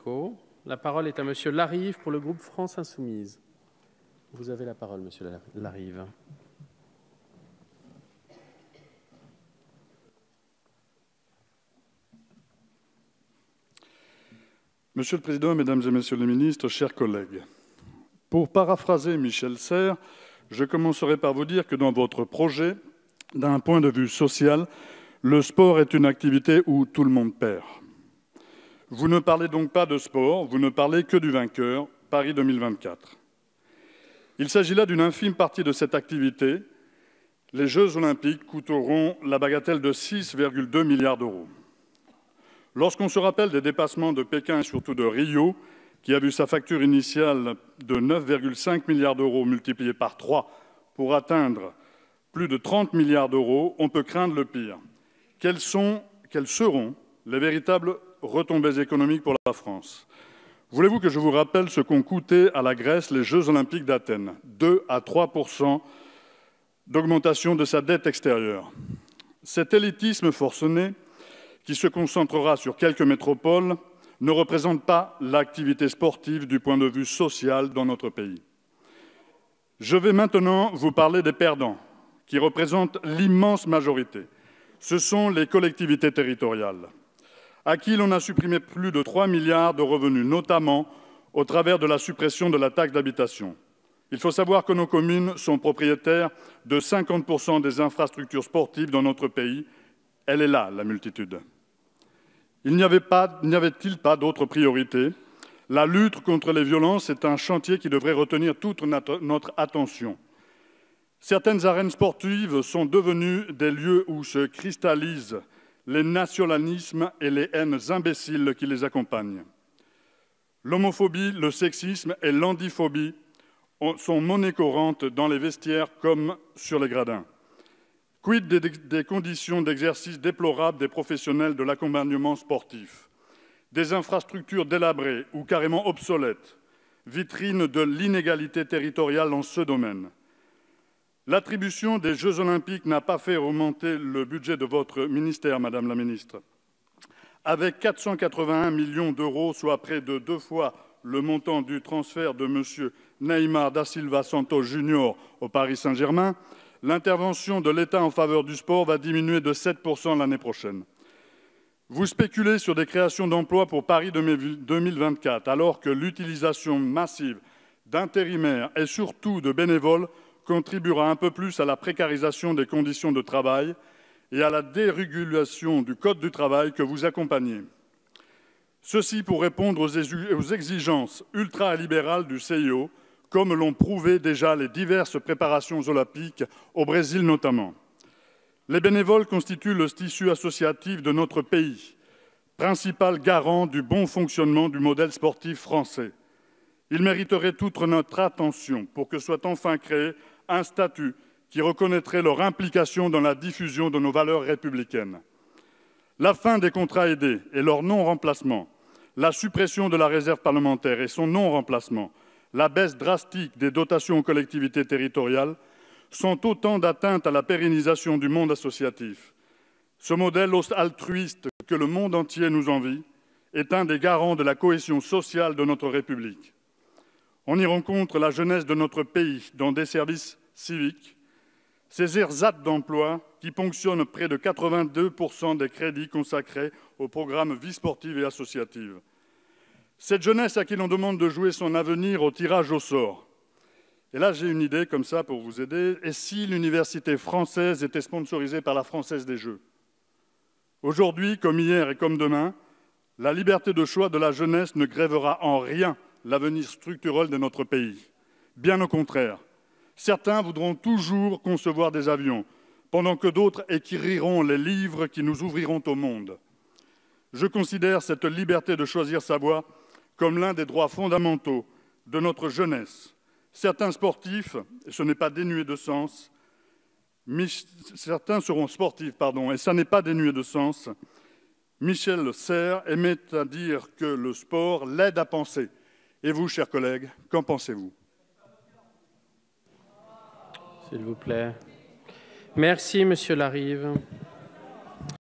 Jacot. La parole est à Monsieur Larive pour le groupe France Insoumise. Vous avez la parole, Monsieur Larive. Monsieur le Président, Mesdames et Messieurs les ministres, chers collègues, pour paraphraser Michel Serres, je commencerai par vous dire que dans votre projet, d'un point de vue social, le sport est une activité où tout le monde perd. Vous ne parlez donc pas de sport, vous ne parlez que du vainqueur, Paris 2024. Il s'agit là d'une infime partie de cette activité. Les Jeux olympiques coûteront la bagatelle de 6,2 milliards d'euros. Lorsqu'on se rappelle des dépassements de Pékin et surtout de Rio, qui a vu sa facture initiale de 9,5 milliards d'euros multipliée par 3 pour atteindre plus de 30 milliards d'euros, on peut craindre le pire. Quelles seront les véritables retombées économiques pour la France? Voulez-vous que je vous rappelle ce qu'ont coûté à la Grèce les Jeux olympiques d'Athènes? 2 à 3% d'augmentation de sa dette extérieure. Cet élitisme forcené, qui se concentrera sur quelques métropoles, ne représente pas l'activité sportive du point de vue social dans notre pays. Je vais maintenant vous parler des perdants, qui représentent l'immense majorité. Ce sont les collectivités territoriales, à qui l'on a supprimé plus de 3 milliards de revenus, notamment au travers de la suppression de la taxe d'habitation. Il faut savoir que nos communes sont propriétaires de 50% des infrastructures sportives dans notre pays. Elle est là, la multitude. N'y avait-il pas d'autres priorités? La lutte contre les violences est un chantier qui devrait retenir toute notre attention. Certaines arènes sportives sont devenues des lieux où se cristallisent les nationalismes et les haines imbéciles qui les accompagnent. L'homophobie, le sexisme et l'andiphobie sont monnaie courante dans les vestiaires comme sur les gradins. Quid des conditions d'exercice déplorables des professionnels de l'accompagnement sportif? Des infrastructures délabrées ou carrément obsolètes, vitrine de l'inégalité territoriale en ce domaine. L'attribution des Jeux olympiques n'a pas fait augmenter le budget de votre ministère, Madame la Ministre. Avec 481 millions d'euros, soit près de 2 fois le montant du transfert de M. Neymar da Silva Santos Junior au Paris Saint-Germain, l'intervention de l'État en faveur du sport va diminuer de 7% l'année prochaine. Vous spéculez sur des créations d'emplois pour Paris 2024, alors que l'utilisation massive d'intérimaires et surtout de bénévoles contribuera un peu plus à la précarisation des conditions de travail et à la dérégulation du Code du travail que vous accompagnez. Ceci pour répondre aux exigences ultra-libérales du CIO, comme l'ont prouvé déjà les diverses préparations olympiques, au Brésil notamment. Les bénévoles constituent le tissu associatif de notre pays, principal garant du bon fonctionnement du modèle sportif français. Ils mériteraient toute notre attention pour que soit enfin créé un statut qui reconnaîtrait leur implication dans la diffusion de nos valeurs républicaines. La fin des contrats aidés et leur non-remplacement, la suppression de la réserve parlementaire et son non-remplacement, la baisse drastique des dotations aux collectivités territoriales sont autant d'atteintes à la pérennisation du monde associatif. Ce modèle altruiste que le monde entier nous envie est un des garants de la cohésion sociale de notre République. On y rencontre la jeunesse de notre pays dans des services civiques, ces ersatz d'emploi qui ponctionnent près de 82% des crédits consacrés au programme vie sportive et associative. Cette jeunesse à qui l'on demande de jouer son avenir au tirage au sort. Et là, j'ai une idée comme ça pour vous aider. Et si l'université française était sponsorisée par la Française des Jeux? Aujourd'hui, comme hier et comme demain, la liberté de choix de la jeunesse ne grèvera en rien l'avenir structurel de notre pays. Bien au contraire. Certains voudront toujours concevoir des avions, pendant que d'autres écriront les livres qui nous ouvriront au monde. Je considère cette liberté de choisir sa voie comme l'un des droits fondamentaux de notre jeunesse. Certains sportifs, et ce n'est pas dénué de sens, certains seront sportifs, et ça n'est pas dénué de sens. Michel Serres aimait à dire que le sport l'aide à penser. Et vous, chers collègues, qu'en pensez-vous? S'il vous plaît. Merci, Monsieur Larive.